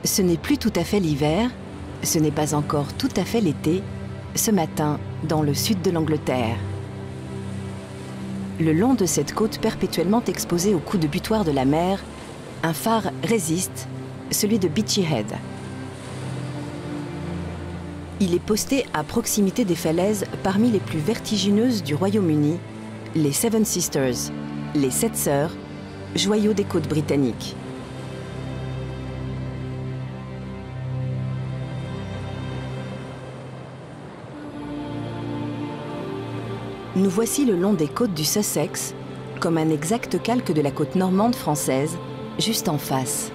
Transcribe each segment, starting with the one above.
Ce n'est plus tout à fait l'hiver, ce n'est pas encore tout à fait l'été, ce matin dans le sud de l'Angleterre. Le long de cette côte perpétuellement exposée aux coups de butoir de la mer, un phare résiste, celui de Beachy Head. Il est posté à proximité des falaises parmi les plus vertigineuses du Royaume-Uni, les Seven Sisters, les Sept Sœurs, joyaux des côtes britanniques. Nous voici le long des côtes du Sussex, comme un exact calque de la côte normande française, juste en face.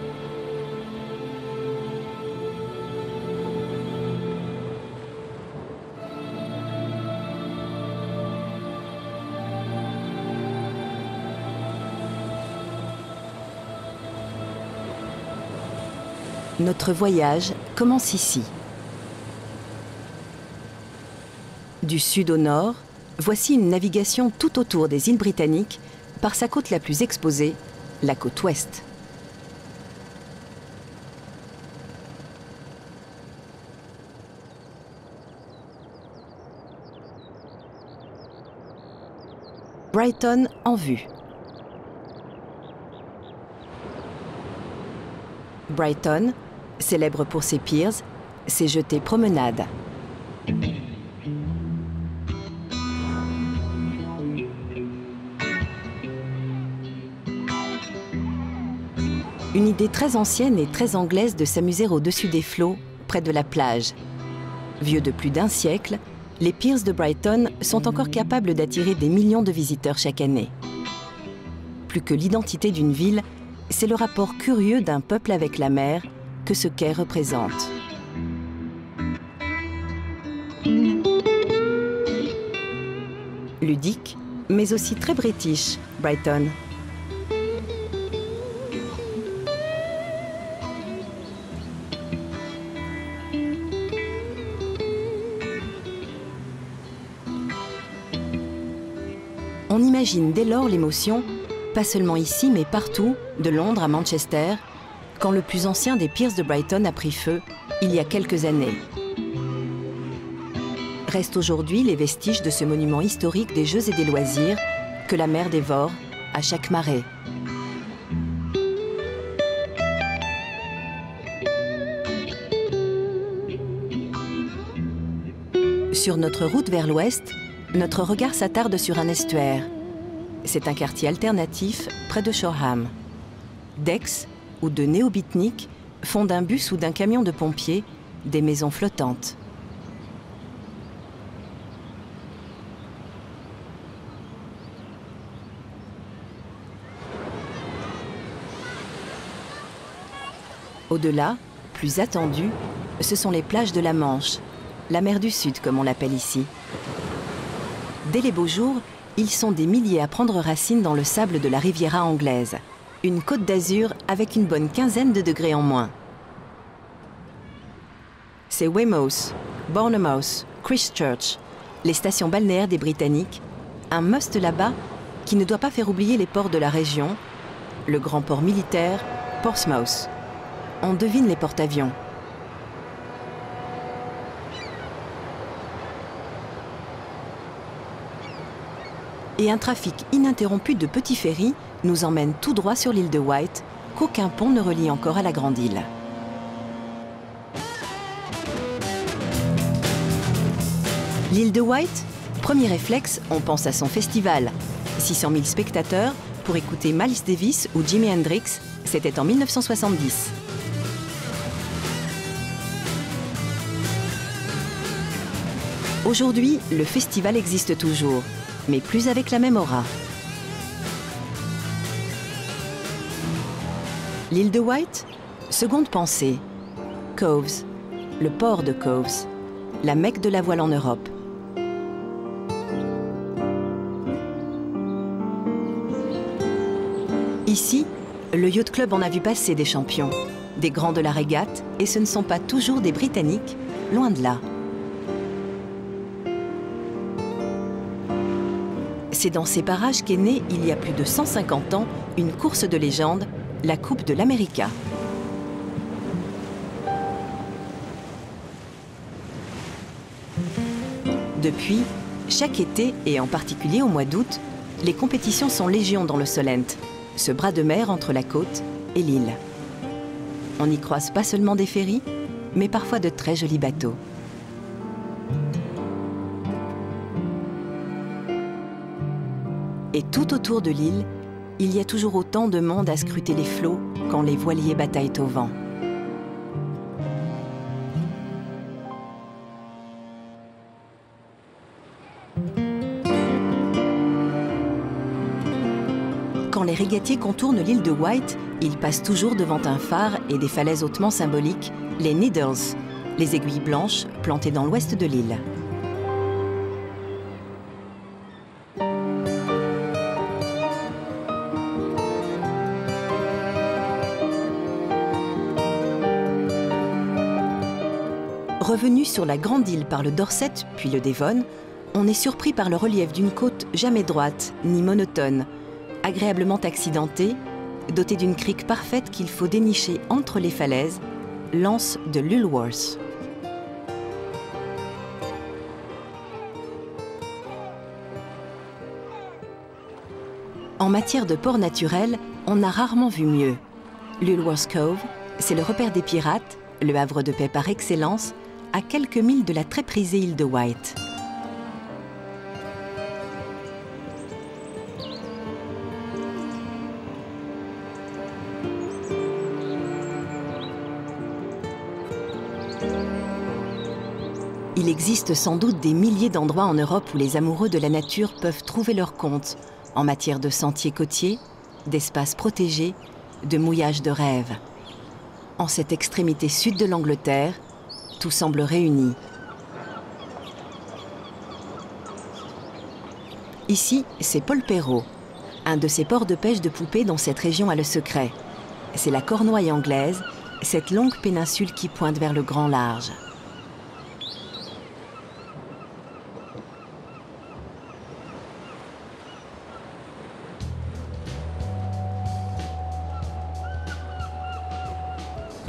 Notre voyage commence ici. Du sud au nord, voici une navigation tout autour des îles britanniques par sa côte la plus exposée, la côte ouest. Brighton en vue. Brighton, célèbre pour ses piers, ses jetées promenades. Une idée très ancienne et très anglaise de s'amuser au-dessus des flots, près de la plage. Vieux de plus d'un siècle, les piers de Brighton sont encore capables d'attirer des millions de visiteurs chaque année. Plus que l'identité d'une ville, c'est le rapport curieux d'un peuple avec la mer que ce quai représente. Ludique, mais aussi très british, Brighton. On imagine dès lors l'émotion, pas seulement ici mais partout, de Londres à Manchester, quand le plus ancien des piers de Brighton a pris feu, il y a quelques années. Restent aujourd'hui les vestiges de ce monument historique des jeux et des loisirs que la mer dévore à chaque marée. Sur notre route vers l'ouest, notre regard s'attarde sur un estuaire. C'est un quartier alternatif près de Shoreham. Decks, où de néo-beatniks font d'un bus ou d'un camion de pompiers des maisons flottantes. Au-delà, plus attendu, ce sont les plages de la Manche, la mer du Sud comme on l'appelle ici. Dès les beaux jours, ils sont des milliers à prendre racine dans le sable de la Riviera anglaise. Une côte d'Azur avec une bonne quinzaine de degrés en moins. C'est Weymouth, Bournemouth, Christchurch, les stations balnéaires des Britanniques, un must là-bas qui ne doit pas faire oublier les ports de la région, le grand port militaire, Portsmouth. On devine les porte-avions. Et un trafic ininterrompu de petits ferries nous emmène tout droit sur l'île de Wight, qu'aucun pont ne relie encore à la grande île. L'île de Wight, premier réflexe, on pense à son festival. 600 000 spectateurs pour écouter Miles Davis ou Jimi Hendrix, c'était en 1970. Aujourd'hui, le festival existe toujours, mais plus avec la même aura. L'île de Wight, seconde pensée. Coves, le port de Coves, la Mecque de la voile en Europe. Ici, le Yacht Club en a vu passer des champions, des grands de la régate, et ce ne sont pas toujours des Britanniques, loin de là. C'est dans ces parages qu'est née, il y a plus de 150 ans, une course de légende, la Coupe de l'America. Depuis, chaque été, et en particulier au mois d'août, les compétitions sont légion dans le Solent, ce bras de mer entre la côte et l'île. On y croise pas seulement des ferries, mais parfois de très jolis bateaux. Et tout autour de l'île, il y a toujours autant de monde à scruter les flots quand les voiliers bataillent au vent. Quand les régatiers contournent l'île de Wight, ils passent toujours devant un phare et des falaises hautement symboliques, les Needles, les aiguilles blanches plantées dans l'ouest de l'île. Revenu sur la grande île par le Dorset puis le Devon, on est surpris par le relief d'une côte jamais droite ni monotone, agréablement accidentée, dotée d'une crique parfaite qu'il faut dénicher entre les falaises, l'anse de Lulworth. En matière de port naturel, on a rarement vu mieux. Lulworth Cove, c'est le repère des pirates, le havre de paix par excellence, à quelques milles de la très prisée île de Wight. Il existe sans doute des milliers d'endroits en Europe où les amoureux de la nature peuvent trouver leur compte en matière de sentiers côtiers, d'espaces protégés, de mouillage de rêve. En cette extrémité sud de l'Angleterre, tout semble réuni. Ici, c'est Polperro, un de ces ports de pêche de poupées dont cette région a le secret. C'est la Cornouaille anglaise, cette longue péninsule qui pointe vers le grand large.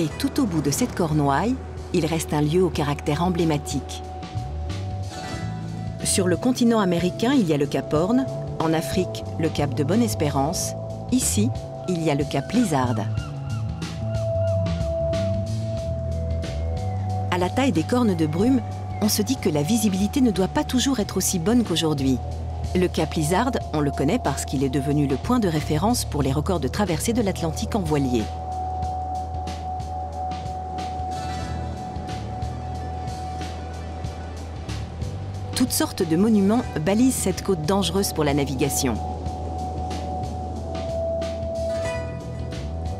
Et tout au bout de cette Cornouaille, il reste un lieu au caractère emblématique. Sur le continent américain, il y a le cap Horn, en Afrique, le cap de Bonne-Espérance, ici, il y a le cap Lizard. À la taille des cornes de brume, on se dit que la visibilité ne doit pas toujours être aussi bonne qu'aujourd'hui. Le cap Lizard, on le connaît parce qu'il est devenu le point de référence pour les records de traversée de l'Atlantique en voilier. Toutes sortes de monuments balisent cette côte dangereuse pour la navigation.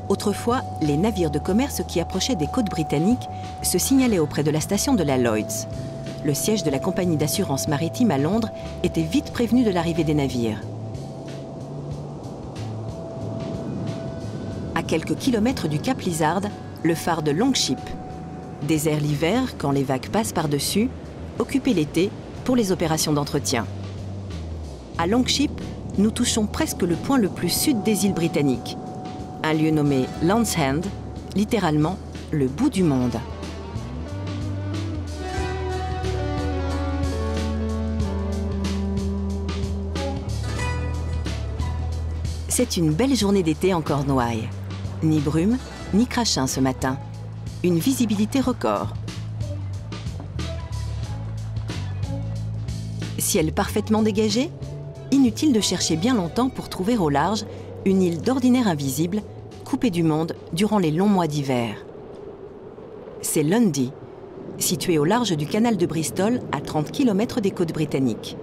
Autrefois, les navires de commerce qui approchaient des côtes britanniques se signalaient auprès de la station de la Lloyd's. Le siège de la compagnie d'assurance maritime à Londres était vite prévenu de l'arrivée des navires. À quelques kilomètres du cap Lizard, le phare de Longship. Désert l'hiver quand les vagues passent par-dessus, occupé l'été pour les opérations d'entretien. À Longship, nous touchons presque le point le plus sud des îles britanniques, un lieu nommé Land's End, littéralement le bout du monde. C'est une belle journée d'été en Cornouailles. Ni brume, ni crachin ce matin. Une visibilité record. Ciel parfaitement dégagé, inutile de chercher bien longtemps pour trouver au large une île d'ordinaire invisible, coupée du monde durant les longs mois d'hiver. C'est Lundy, situé au large du canal de Bristol à 30 km des côtes britanniques.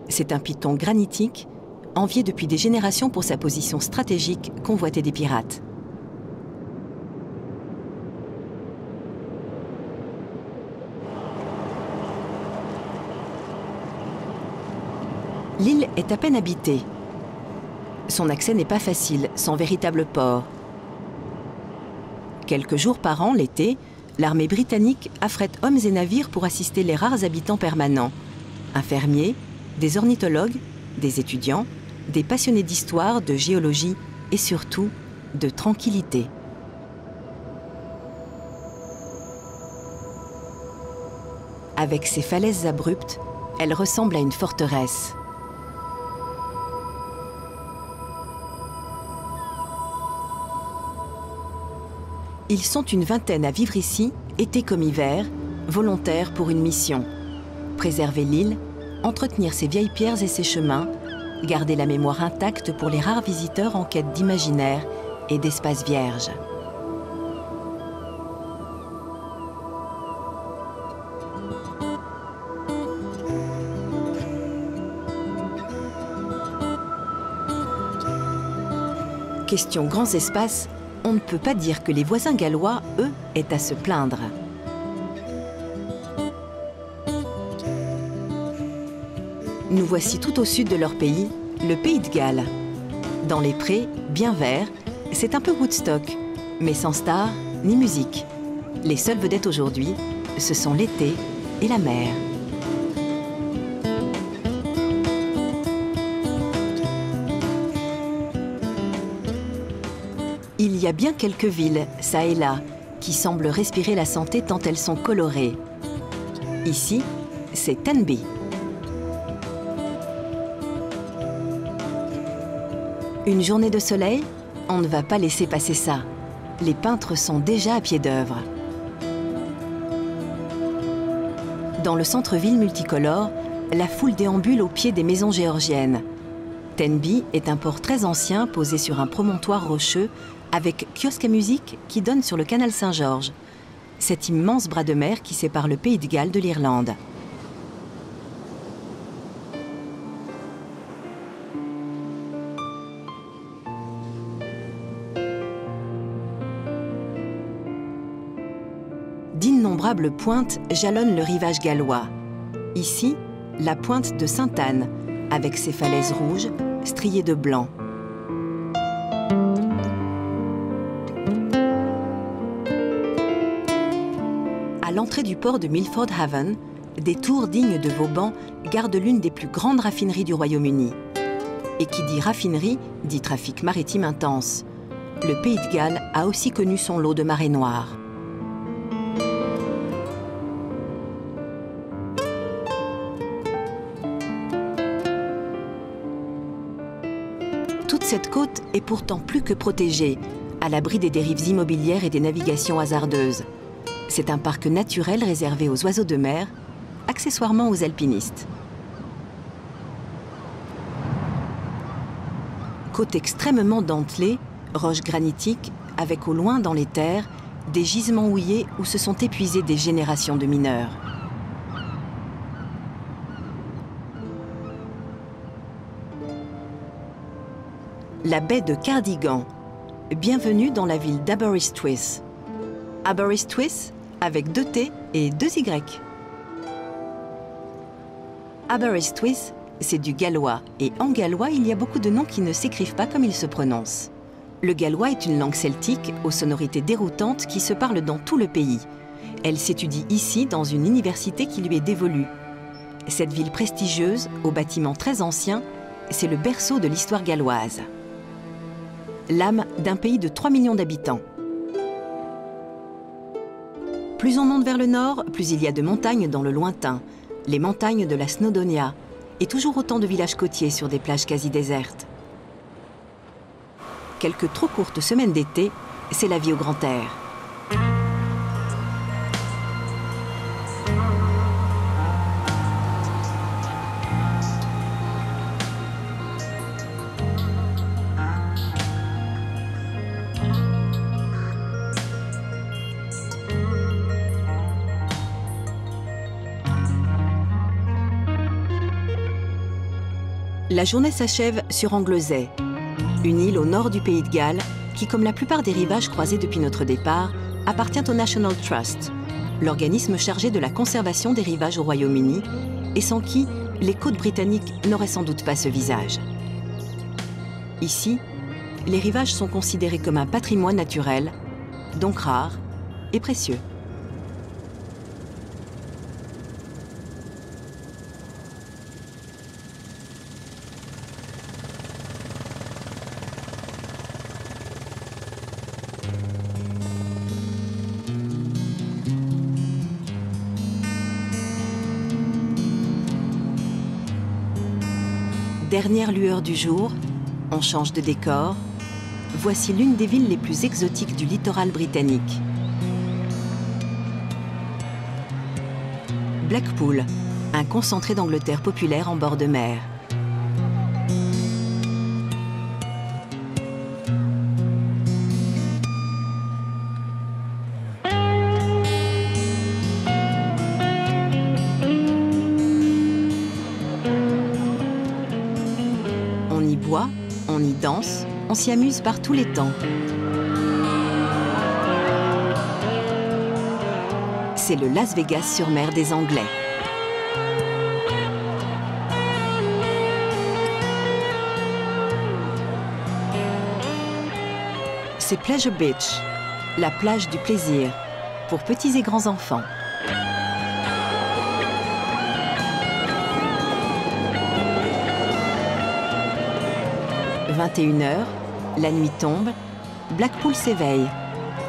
C'est un piton granitique, envié depuis des générations pour sa position stratégique convoitée des pirates. L'île est à peine habitée. Son accès n'est pas facile, sans véritable port. Quelques jours par an, l'été, l'armée britannique affrète hommes et navires pour assister les rares habitants permanents. Un fermier, des ornithologues, des étudiants, des passionnés d'histoire, de géologie et surtout de tranquillité. Avec ses falaises abruptes, elle ressemble à une forteresse. Ils sont une vingtaine à vivre ici, été comme hiver, volontaires pour une mission. Préserver l'île, entretenir ses vieilles pierres et ses chemins, garder la mémoire intacte pour les rares visiteurs en quête d'imaginaire et d'espaces vierges. Question grands espaces, on ne peut pas dire que les voisins gallois, eux, aient à se plaindre. Nous voici tout au sud de leur pays, le Pays de Galles. Dans les prés, bien verts, c'est un peu Woodstock, mais sans stars ni musique. Les seules vedettes aujourd'hui, ce sont l'été et la mer. Il y a bien quelques villes, ça et là, qui semblent respirer la santé tant elles sont colorées. Ici, c'est Tenby. Une journée de soleil, on ne va pas laisser passer ça. Les peintres sont déjà à pied d'œuvre. Dans le centre-ville multicolore, la foule déambule au pied des maisons géorgiennes. Tenby est un port très ancien posé sur un promontoire rocheux avec kiosque à musique qui donne sur le canal Saint-Georges, cet immense bras de mer qui sépare le Pays de Galles de l'Irlande. D'innombrables pointes jalonnent le rivage gallois. Ici, la pointe de Sainte-Anne, avec ses falaises rouges, striées de blanc. À l'entrée du port de Milford Haven, des tours dignes de Vauban gardent l'une des plus grandes raffineries du Royaume-Uni. Et qui dit raffinerie, dit trafic maritime intense. Le Pays de Galles a aussi connu son lot de marées noires. Toute cette côte est pourtant plus que protégée, à l'abri des dérives immobilières et des navigations hasardeuses. C'est un parc naturel réservé aux oiseaux de mer, accessoirement aux alpinistes. Côte extrêmement dentelée, roches granitiques, avec au loin dans les terres, des gisements houillés où se sont épuisées des générations de mineurs. La baie de Cardigan. Bienvenue dans la ville d'Aberystwyth. Aberystwyth avec 2 T et 2 Y. Aberystwyth, c'est du gallois, et en gallois, il y a beaucoup de noms qui ne s'écrivent pas comme ils se prononcent. Le gallois est une langue celtique aux sonorités déroutantes qui se parle dans tout le pays. Elle s'étudie ici dans une université qui lui est dévolue. Cette ville prestigieuse, aux bâtiments très anciens, c'est le berceau de l'histoire galloise. L'âme d'un pays de 3 millions d'habitants. Plus on monte vers le nord, plus il y a de montagnes dans le lointain, les montagnes de la Snowdonia, et toujours autant de villages côtiers sur des plages quasi désertes. Quelques trop courtes semaines d'été, c'est la vie au grand air. La journée s'achève sur Anglesey, une île au nord du Pays de Galles qui, comme la plupart des rivages croisés depuis notre départ, appartient au National Trust, l'organisme chargé de la conservation des rivages au Royaume-Uni et sans qui les côtes britanniques n'auraient sans doute pas ce visage. Ici, les rivages sont considérés comme un patrimoine naturel, donc rare et précieux. dernières lueurs du jour, on change de décor. Voici l'une des villes les plus exotiques du littoral britannique. Blackpool, un concentré d'Angleterre populaire en bord de mer. On y boit, on y danse, on s'y amuse par tous les temps. C'est le Las Vegas sur mer des Anglais. C'est Pleasure Beach, la plage du plaisir, pour petits et grands enfants. « 21h, la nuit tombe, Blackpool s'éveille.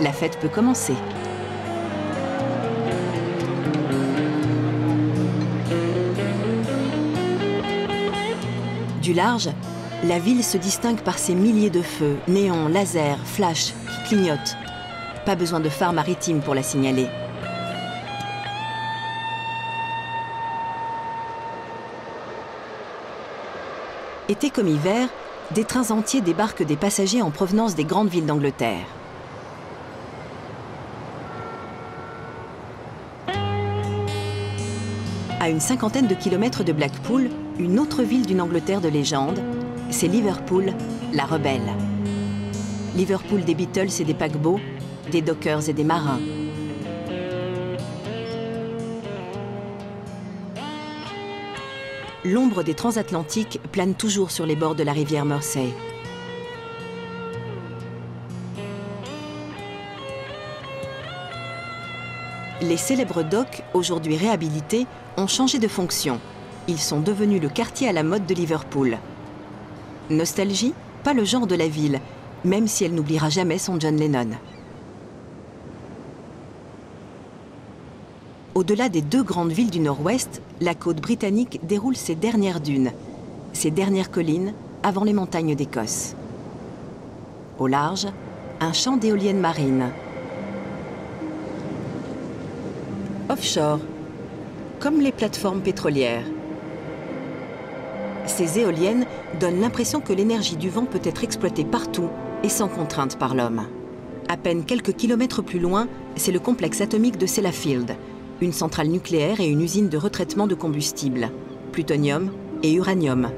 La fête peut commencer. » Du large, la ville se distingue par ses milliers de feux, néons, lasers, flashs qui clignotent. Pas besoin de phare maritime pour la signaler. Été comme hiver, des trains entiers débarquent des passagers en provenance des grandes villes d'Angleterre. À une cinquantaine de kilomètres de Blackpool, une autre ville d'une Angleterre de légende, c'est Liverpool, la rebelle. Liverpool des Beatles et des paquebots, des dockers et des marins. L'ombre des transatlantiques plane toujours sur les bords de la rivière Mersey. Les célèbres docks, aujourd'hui réhabilités, ont changé de fonction. Ils sont devenus le quartier à la mode de Liverpool. Nostalgie, pas le genre de la ville, même si elle n'oubliera jamais son John Lennon. Au-delà des deux grandes villes du nord-ouest, la côte britannique déroule ses dernières dunes, ses dernières collines avant les montagnes d'Écosse. Au large, un champ d'éoliennes marines. Offshore, comme les plateformes pétrolières. Ces éoliennes donnent l'impression que l'énergie du vent peut être exploitée partout et sans contrainte par l'homme. À peine quelques kilomètres plus loin, c'est le complexe atomique de Sellafield, une centrale nucléaire et une usine de retraitement de combustible, plutonium et uranium.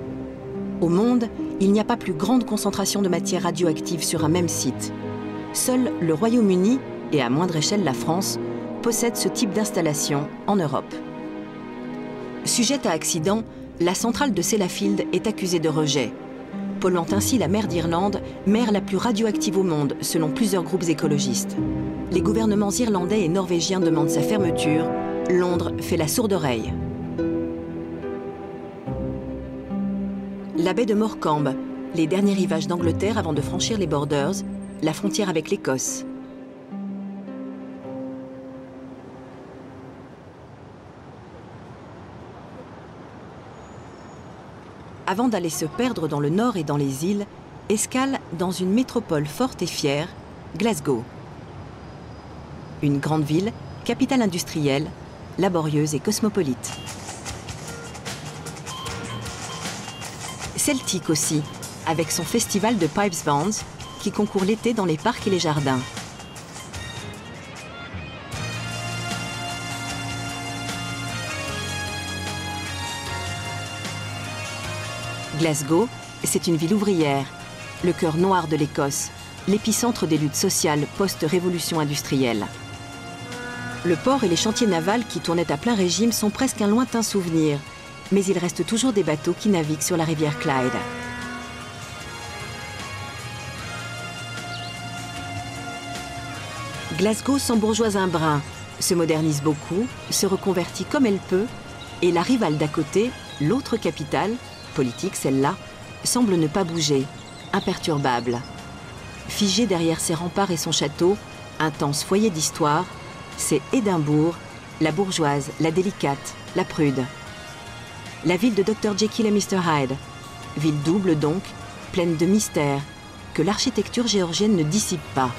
Au monde, il n'y a pas plus grande concentration de matière radioactive sur un même site. Seul le Royaume-Uni, et à moindre échelle la France, possède ce type d'installation en Europe. Sujette à accident, la centrale de Sellafield est accusée de rejet, polluant ainsi la mer d'Irlande, mer la plus radioactive au monde, selon plusieurs groupes écologistes. Les gouvernements irlandais et norvégiens demandent sa fermeture. Londres fait la sourde oreille. La baie de Morecambe, les derniers rivages d'Angleterre avant de franchir les Borders, la frontière avec l'Écosse. Avant d'aller se perdre dans le nord et dans les îles, escale dans une métropole forte et fière, Glasgow. Une grande ville, capitale industrielle, laborieuse et cosmopolite. Celtique aussi, avec son festival de Pipes Bands, qui concourt l'été dans les parcs et les jardins. Glasgow, c'est une ville ouvrière, le cœur noir de l'Écosse, l'épicentre des luttes sociales post-révolution industrielle. Le port et les chantiers navals qui tournaient à plein régime sont presque un lointain souvenir, mais il reste toujours des bateaux qui naviguent sur la rivière Clyde. Glasgow s'embourgeoise un brin, se modernise beaucoup, se reconvertit comme elle peut, et la rivale d'à côté, l'autre capitale, politique celle-là, semble ne pas bouger, imperturbable. Figée derrière ses remparts et son château, intense foyer d'histoire, c'est Édimbourg, la bourgeoise, la délicate, la prude. La ville de Dr Jekyll et Mr Hyde, Ville double donc, pleine de mystères, que l'architecture géorgienne ne dissipe pas.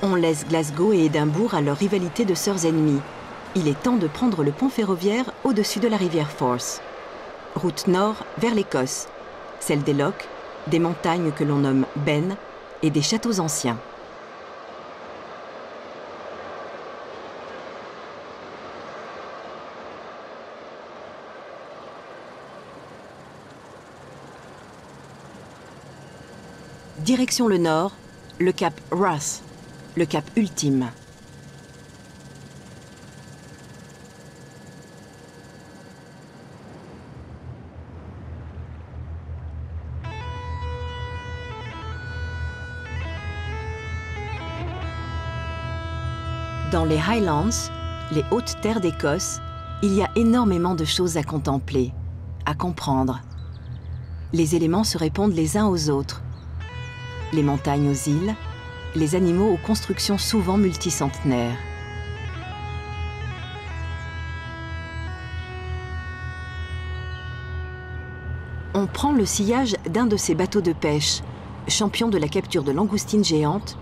On laisse Glasgow et Édimbourg à leur rivalité de sœurs ennemies. Il est temps de prendre le pont ferroviaire au-dessus de la rivière Forth. Route nord vers l'Écosse, celle des lochs, des montagnes que l'on nomme Ben et des châteaux anciens. Direction le nord, le cap Ross, le cap ultime. Dans les Highlands, les hautes terres d'Écosse, il y a énormément de choses à contempler, à comprendre. Les éléments se répondent les uns aux autres. Les montagnes aux îles, les animaux aux constructions souvent multicentenaires. On prend le sillage d'un de ces bateaux de pêche, champion de la capture de langoustines géantes,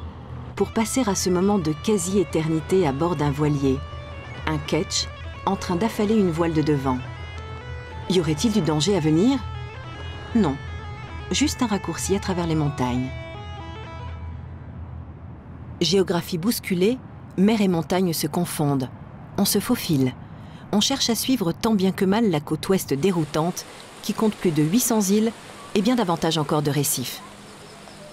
pour passer à ce moment de quasi-éternité à bord d'un voilier, un ketch en train d'affaler une voile de devant. Y aurait-il du danger à venir? Non, juste un raccourci à travers les montagnes. Géographie bousculée, mer et montagne se confondent. On se faufile. On cherche à suivre tant bien que mal la côte ouest déroutante, qui compte plus de 800 îles et bien davantage encore de récifs.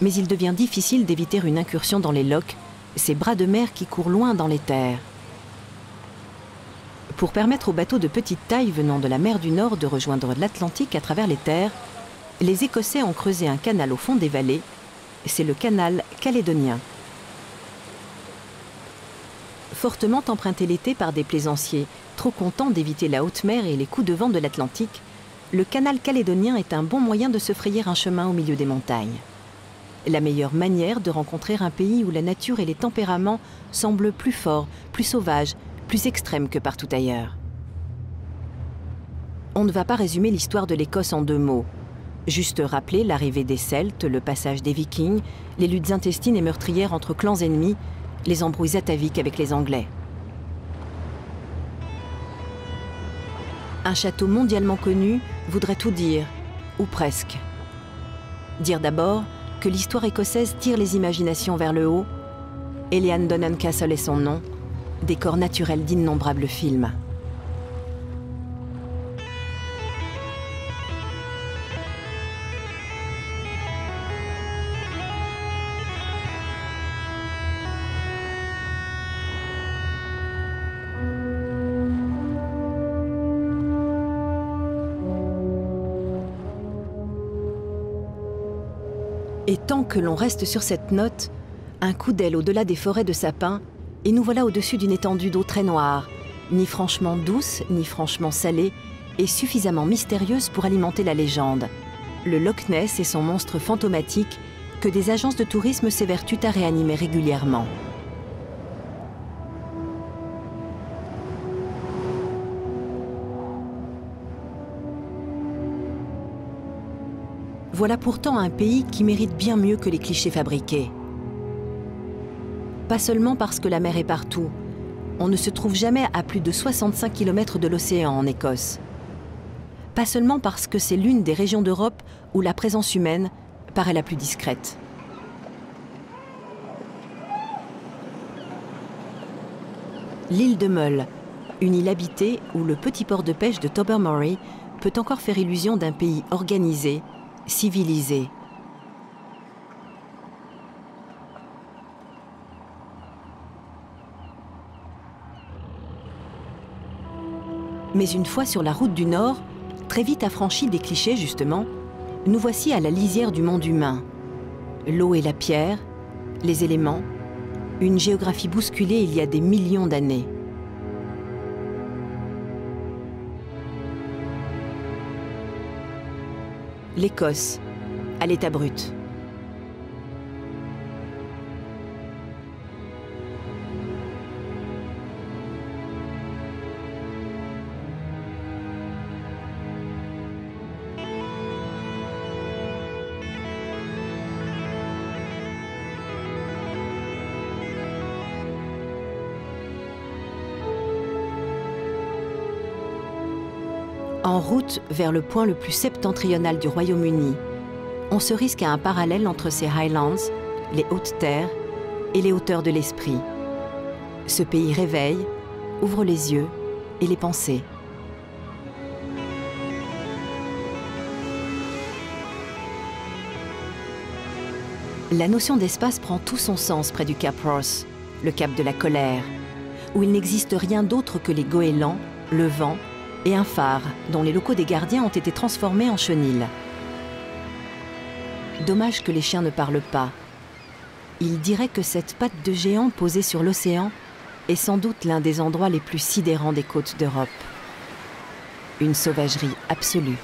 Mais il devient difficile d'éviter une incursion dans les lochs, ces bras de mer qui courent loin dans les terres. Pour permettre aux bateaux de petite taille venant de la mer du Nord de rejoindre l'Atlantique à travers les terres, les Écossais ont creusé un canal au fond des vallées. C'est le canal calédonien. Fortement emprunté l'été par des plaisanciers, trop contents d'éviter la haute mer et les coups de vent de l'Atlantique, le canal calédonien est un bon moyen de se frayer un chemin au milieu des montagnes. La meilleure manière de rencontrer un pays où la nature et les tempéraments semblent plus forts, plus sauvages, plus extrêmes que partout ailleurs. On ne va pas résumer l'histoire de l'Écosse en 2 mots. Juste rappeler l'arrivée des Celtes, le passage des Vikings, les luttes intestines et meurtrières entre clans ennemis, les embrouilles ataviques avec les Anglais. Un château mondialement connu voudrait tout dire, ou presque. Dire d'abord que l'histoire écossaise tire les imaginations vers le haut. Eleandonnan Castle est son nom, décor naturel d'innombrables films. Et tant que l'on reste sur cette note, un coup d'aile au-delà des forêts de sapins, et nous voilà au-dessus d'une étendue d'eau très noire, ni franchement douce, ni franchement salée, et suffisamment mystérieuse pour alimenter la légende. Le Loch Ness et son monstre fantomatique que des agences de tourisme s'évertuent à réanimer régulièrement. Voilà pourtant un pays qui mérite bien mieux que les clichés fabriqués. Pas seulement parce que la mer est partout, on ne se trouve jamais à plus de 65 km de l'océan en Écosse. Pas seulement parce que c'est l'une des régions d'Europe où la présence humaine paraît la plus discrète. L'île de Mull, une île habitée où le petit port de pêche de Tobermory peut encore faire illusion d'un pays organisé, civilisé. Mais une fois sur la route du Nord, très vite affranchis des clichés justement, nous voici à la lisière du monde humain. L'eau et la pierre, les éléments, une géographie bousculée il y a des millions d'années. l'Écosse, à l'état brut. En route vers le point le plus septentrional du Royaume-Uni, on se risque à un parallèle entre ces Highlands, les hautes terres, et les hauteurs de l'esprit. Ce pays réveille, ouvre les yeux et les pensées. La notion d'espace prend tout son sens près du Cap Ross, le cap de la colère, où il n'existe rien d'autre que les goélands, le vent et un phare dont les locaux des gardiens ont été transformés en chenil. Dommage que les chiens ne parlent pas. Ils diraient que cette patte de géant posée sur l'océan est sans doute l'un des endroits les plus sidérants des côtes d'Europe. Une sauvagerie absolue.